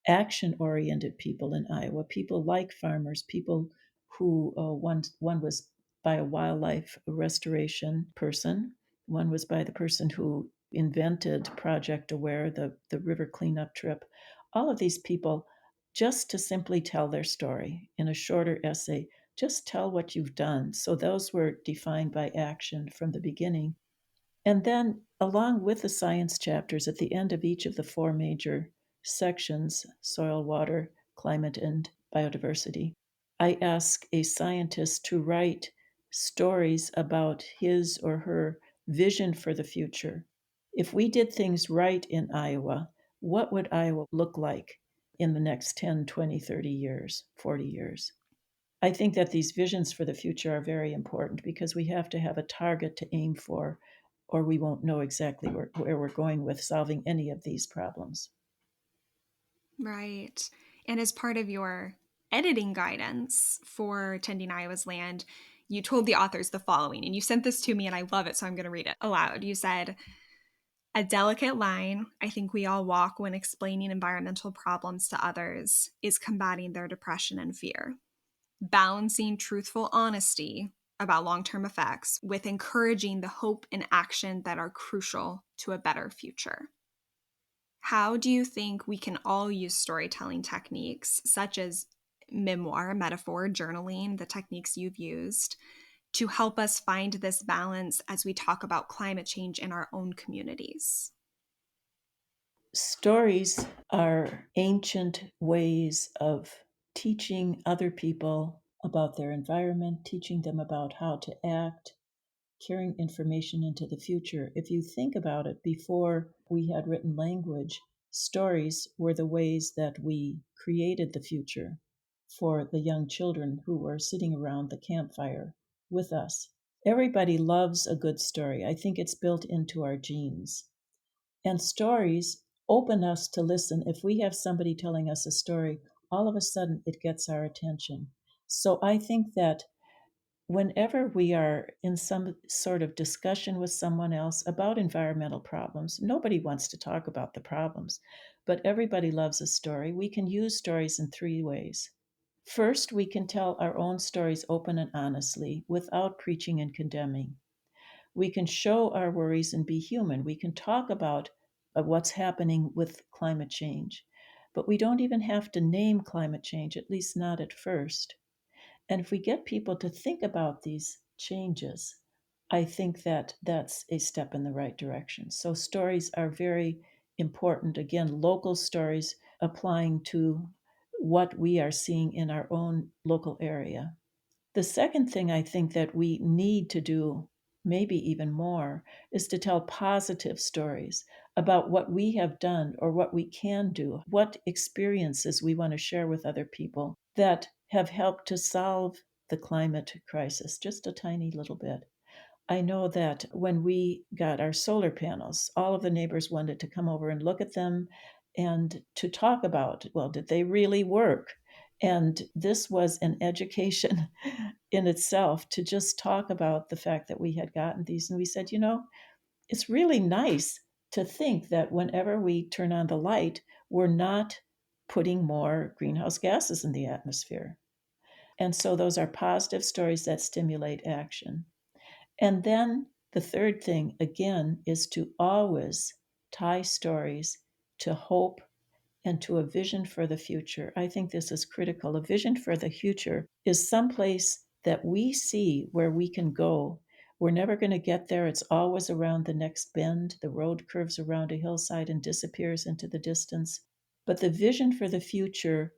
action oriented people in Iowa, people like farmers, people who one was by a wildlife restoration person, one was by the person who invented Project Aware, the river cleanup trip. All of these people, just to simply tell their story in a shorter essay, just tell what you've done. So those were defined by action from the beginning. And then, along with the science chapters at the end of each of the four major sections, soil, water, climate, and biodiversity, I ask a scientist to write stories about his or her vision for the future. If we did things right in Iowa, what would Iowa look like in the next 10, 20, 30 years, 40 years? I think that these visions for the future are very important because we have to have a target to aim for, or we won't know exactly where we're going with solving any of these problems. Right. And as part of your editing guidance for Tending Iowa's Land, you told the authors the following, and you sent this to me, and I love it, so I'm going to read it aloud. You said, "A delicate line I think we all walk when explaining environmental problems to others is combating their depression and fear. Balancing truthful honesty about long term effects with encouraging the hope and action that are crucial to a better future." How do you think we can all use storytelling techniques such as memoir, metaphor, journaling, the techniques you've used, to help us find this balance as we talk about climate change in our own communities? Stories are ancient ways of teaching other people about their environment, teaching them about how to act, carrying information into the future. If you think about it, before we had written language, stories were the ways that we created the future for the young children who were sitting around the campfire with us. Everybody loves a good story. I think it's built into our genes. And stories open us to listen. If we have somebody telling us a story, all of a sudden it gets our attention. So I think that whenever we are in some sort of discussion with someone else about environmental problems, nobody wants to talk about the problems, but everybody loves a story. We can use stories in three ways. First, we can tell our own stories open and honestly without preaching and condemning. We can show our worries and be human. We can talk about what's happening with climate change, but we don't even have to name climate change, at least not at first. And if we get people to think about these changes, I think that that's a step in the right direction. So stories are very important. Again, local stories applying to what we are seeing in our own local area. The second thing I think that we need to do, maybe even more, is to tell positive stories about what we have done or what we can do, what experiences we want to share with other people that have helped to solve the climate crisis just a tiny little bit. I know that when we got our solar panels, all of the neighbors wanted to come over and look at them and to talk about, well, did they really work? And this was an education in itself to just talk about the fact that we had gotten these. And we said, it's really nice to think that whenever we turn on the light, we're not putting more greenhouse gases in the atmosphere. And so those are positive stories that stimulate action. And then the third thing, again, is to always tie stories to hope and to a vision for the future. I think this is critical. A vision for the future is someplace that we see where we can go. We're never going to get there. It's always around the next bend. The road curves around a hillside and disappears into the distance. But the vision for the future,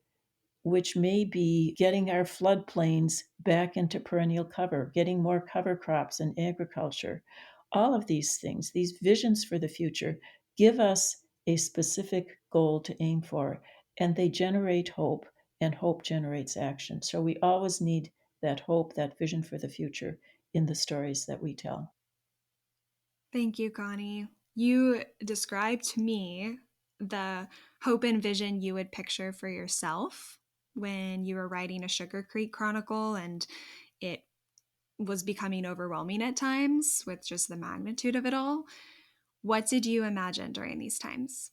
which may be getting our floodplains back into perennial cover, getting more cover crops in agriculture, all of these things, these visions for the future, give us a specific goal to aim for, and they generate hope, and hope generates action. So we always need that hope, that vision for the future in the stories that we tell. Thank you, Connie. You described to me the hope and vision you would picture for yourself when you were writing A Sugar Creek Chronicle and it was becoming overwhelming at times with just the magnitude of it all. What did you imagine during these times?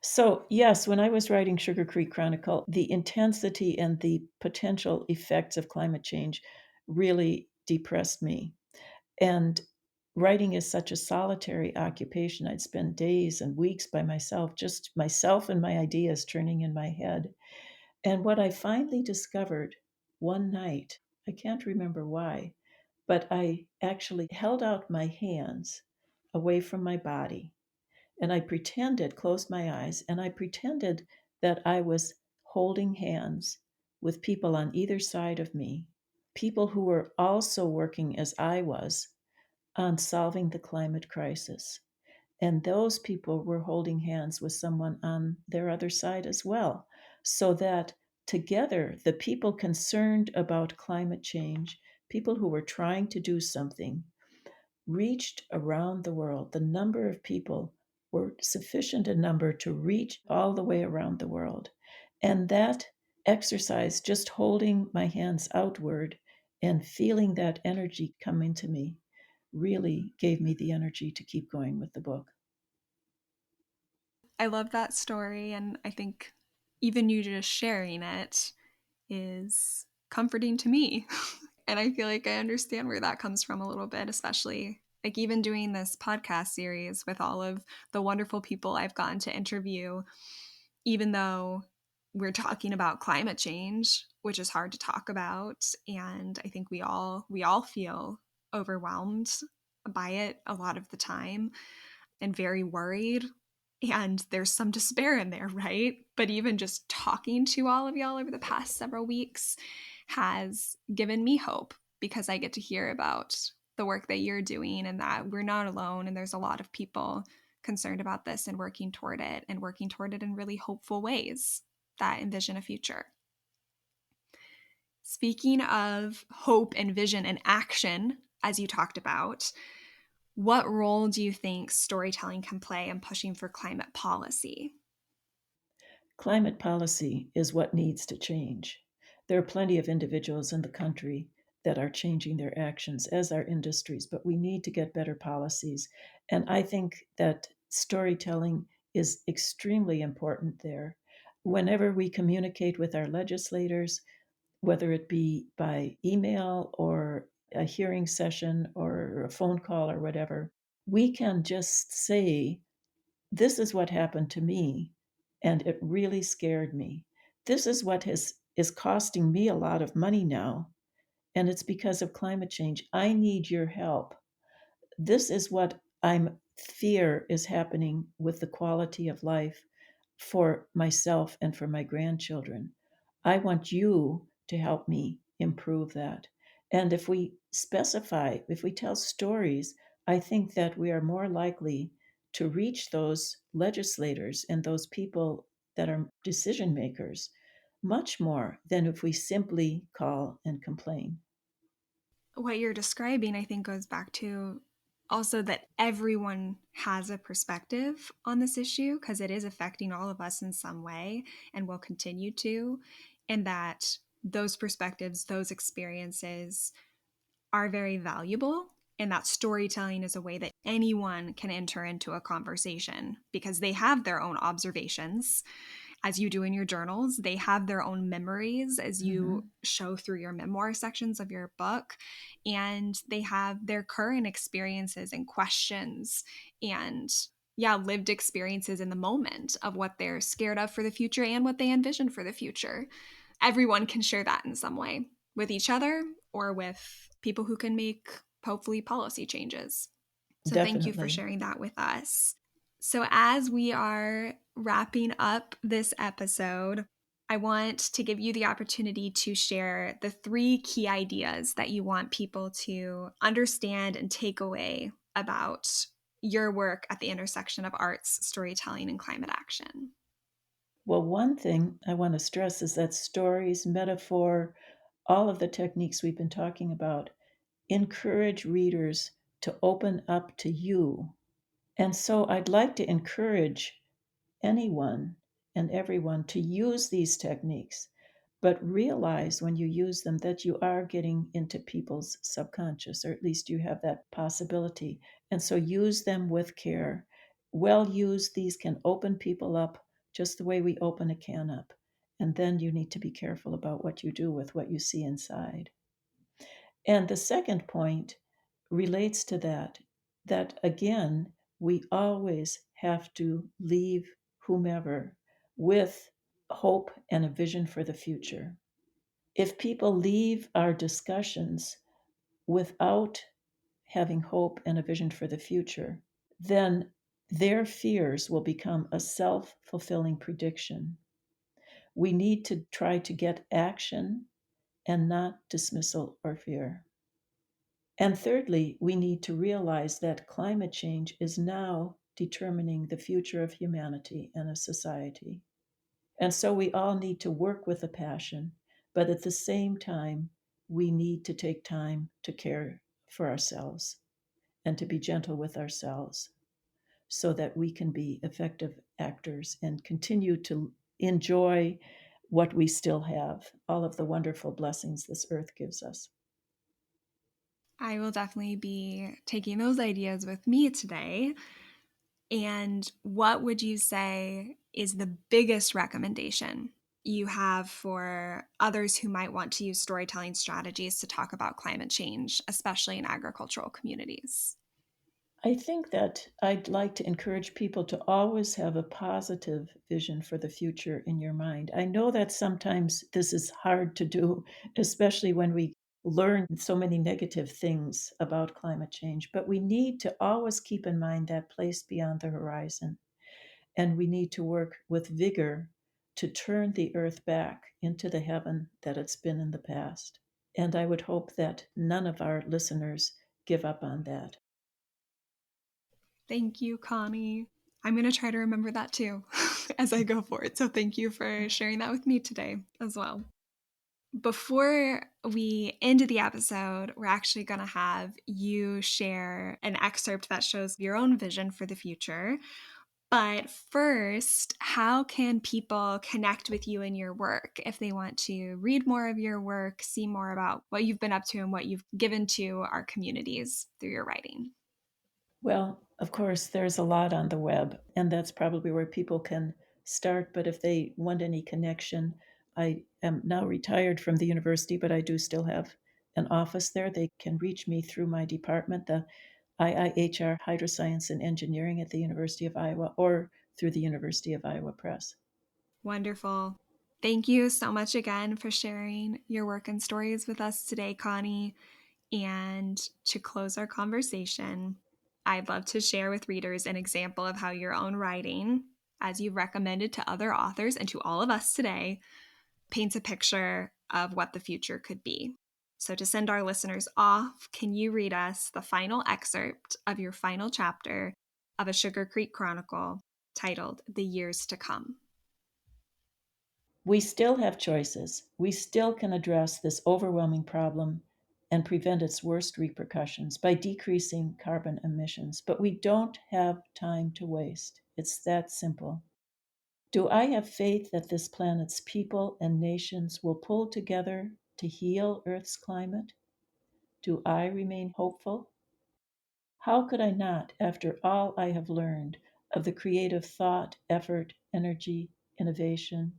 So, yes, when I was writing Sugar Creek Chronicle, the intensity and the potential effects of climate change really depressed me. And writing is such a solitary occupation. I'd spend days and weeks by myself, just myself and my ideas turning in my head. And what I finally discovered one night, I can't remember why, but I actually held out my hands away from my body and I pretended, closed my eyes, and I pretended that I was holding hands with people on either side of me, people who were also working as I was on solving the climate crisis. And those people were holding hands with someone on their other side as well. So that together, the people concerned about climate change, people who were trying to do something, reached around the world. The number of people were sufficient in number to reach all the way around the world. And that exercise, just holding my hands outward and feeling that energy come into me, really gave me the energy to keep going with the book. I love that story, and I think even you just sharing it is comforting to me. And I feel like I understand where that comes from a little bit, especially like even doing this podcast series with all of the wonderful people I've gotten to interview, even though we're talking about climate change, which is hard to talk about. And I think we all feel overwhelmed by it a lot of the time and very worried. And there's some despair in there, right? But even just talking to all of y'all over the past several weeks has given me hope because I get to hear about the work that you're doing and that we're not alone. And there's a lot of people concerned about this and working toward it and working toward it in really hopeful ways that envision a future. Speaking of hope and vision and action, as you talked about, what role do you think storytelling can play in pushing for climate policy? Climate policy is what needs to change. There are plenty of individuals in the country that are changing their actions, as are industries, but we need to get better policies. And I think that storytelling is extremely important there. Whenever we communicate with our legislators, whether it be by email or a hearing session or a phone call or whatever, we can just say, this is what happened to me, and it really scared me. This is what is costing me a lot of money now, and it's because of climate change. I need your help. This is what I'm fear is happening with the quality of life for myself and for my grandchildren. I want you to help me improve that. And if we specify, if we tell stories, I think that we are more likely to reach those legislators and those people that are decision makers much more than if we simply call and complain. What you're describing, I think, goes back to also that everyone has a perspective on this issue because it is affecting all of us in some way and will continue to, and that those perspectives, those experiences are very valuable. And that storytelling is a way that anyone can enter into a conversation because they have their own observations as you do in your journals. They have their own memories as you show through your memoir sections of your book. And they have their current experiences and questions and lived experiences in the moment of what they're scared of for the future and what they envision for the future. Everyone can share that in some way with each other or with people who can make, hopefully, policy changes. So thank you for Definitely. sharing that with us. So as we are wrapping up this episode, I want to give you the opportunity to share the 3 key ideas that you want people to understand and take away about your work at the intersection of arts, storytelling, and climate action. Well, one thing I want to stress is that stories, metaphor, all of the techniques we've been talking about encourage readers to open up to you. And so I'd like to encourage anyone and everyone to use these techniques, but realize when you use them that you are getting into people's subconscious, or at least you have that possibility. And so use them with care. Well used, these can open people up just the way we open a can up. And then you need to be careful about what you do with what you see inside. And the second point relates to that again, we always have to leave whomever with hope and a vision for the future. If people leave our discussions without having hope and a vision for the future, then their fears will become a self fulfilling prediction. We need to try to get action and not dismissal or fear. And thirdly, we need to realize that climate change is now determining the future of humanity and of society. And so we all need to work with a passion, but at the same time, we need to take time to care for ourselves and to be gentle with ourselves so that we can be effective actors and continue to enjoy what we still have, all of the wonderful blessings this earth gives us. I will definitely be taking those ideas with me today. And what would you say is the biggest recommendation you have for others who might want to use storytelling strategies to talk about climate change, especially in agricultural communities? I think that I'd like to encourage people to always have a positive vision for the future in your mind. I know that sometimes this is hard to do, especially when we learn so many negative things about climate change, but we need to always keep in mind that place beyond the horizon. And we need to work with vigor to turn the earth back into the heaven that it's been in the past. And I would hope that none of our listeners give up on that. Thank you, Connie. I'm going to try to remember that too as I go forward. So thank you for sharing that with me today as well. Before we end the episode, we're actually going to have you share an excerpt that shows your own vision for the future. But first, how can people connect with you and your work if they want to read more of your work, see more about what you've been up to and what you've given to our communities through your writing? Well, of course, there's a lot on the web, and that's probably where people can start. But if they want any connection, I am now retired from the university, but I do still have an office there. They can reach me through my department, the IIHR-Hydroscience and Engineering at the University of Iowa, or through the University of Iowa Press. Wonderful. Thank you so much again for sharing your work and stories with us today, Connie. And to close our conversation, I'd love to share with readers an example of how your own writing, as you've recommended to other authors and to all of us today, paints a picture of what the future could be. So, to send our listeners off, can you read us the final excerpt of your final chapter of A Sugar Creek Chronicle titled The Years to Come? We still have choices. We still can address this overwhelming problem and prevent its worst repercussions by decreasing carbon emissions. But we don't have time to waste. It's that simple. Do I have faith that this planet's people and nations will pull together to heal Earth's climate? Do I remain hopeful? How could I not, after all I have learned of the creative thought, effort, energy, innovation,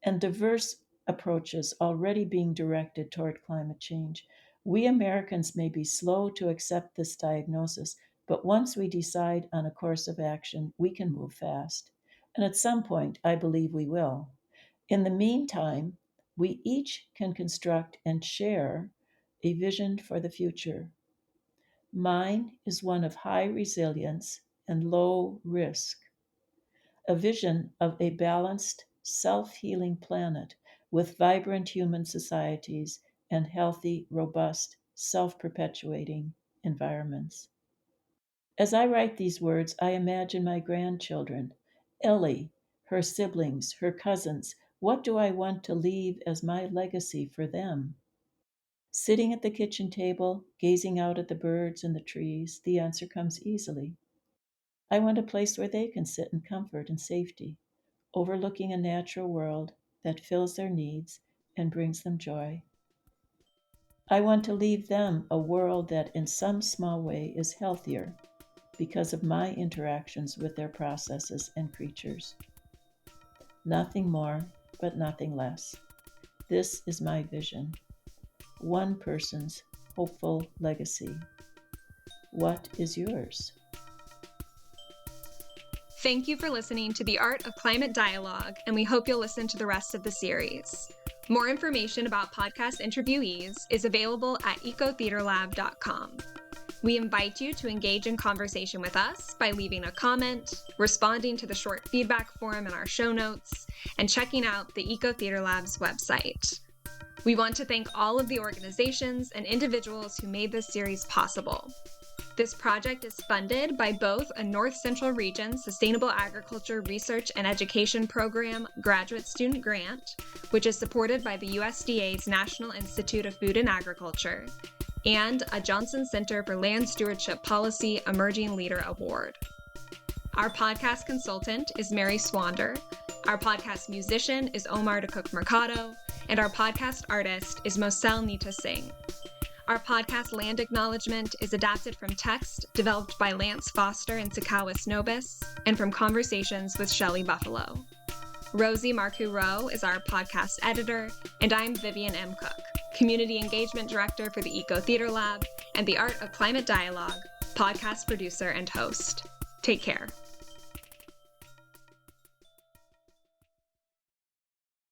and diverse approaches already being directed toward climate change? We Americans may be slow to accept this diagnosis, But once we decide on a course of action, we can move fast. And at some point, I believe we will. In the meantime, we each can construct and share a vision for the future. Mine is one of high resilience and low risk, a vision of a balanced, self-healing planet with vibrant human societies and healthy, robust, self-perpetuating environments. As I write these words, I imagine my grandchildren, Ellie, her siblings, her cousins. What do I want to leave as my legacy for them? Sitting at the kitchen table, gazing out at the birds and the trees, the answer comes easily. I want a place where they can sit in comfort and safety, overlooking a natural world that fills their needs and brings them joy. I want to leave them a world that in some small way is healthier because of my interactions with their processes and creatures. Nothing more, but nothing less. This is my vision. One person's hopeful legacy. What is yours? Thank you for listening to The Art of Climate Dialogue, and we hope you'll listen to the rest of the series. More information about podcast interviewees is available at ecotheaterlab.com. We invite you to engage in conversation with us by leaving a comment, responding to the short feedback form in our show notes, and checking out the Eco Theater Lab's website. We want to thank all of the organizations and individuals who made this series possible. This project is funded by both a North Central Region Sustainable Agriculture Research and Education Program graduate student grant, which is supported by the USDA's National Institute of Food and Agriculture, and a Johnson Center for Land Stewardship Policy Emerging Leader Award. Our podcast consultant is Mary Swander, our podcast musician is Omar Cook Mercado, and our podcast artist is Mosel Nita Singh. Our podcast land acknowledgement is adapted from text developed by Lance Foster and Sakawis Nobis, and from conversations with Shelley Buffalo. Rosie Marcoux-Rowe is our podcast editor, and I'm Vivian M. Cook, Community Engagement Director for the Eco Theater Lab and the Art of Climate Dialogue, podcast producer and host. Take care.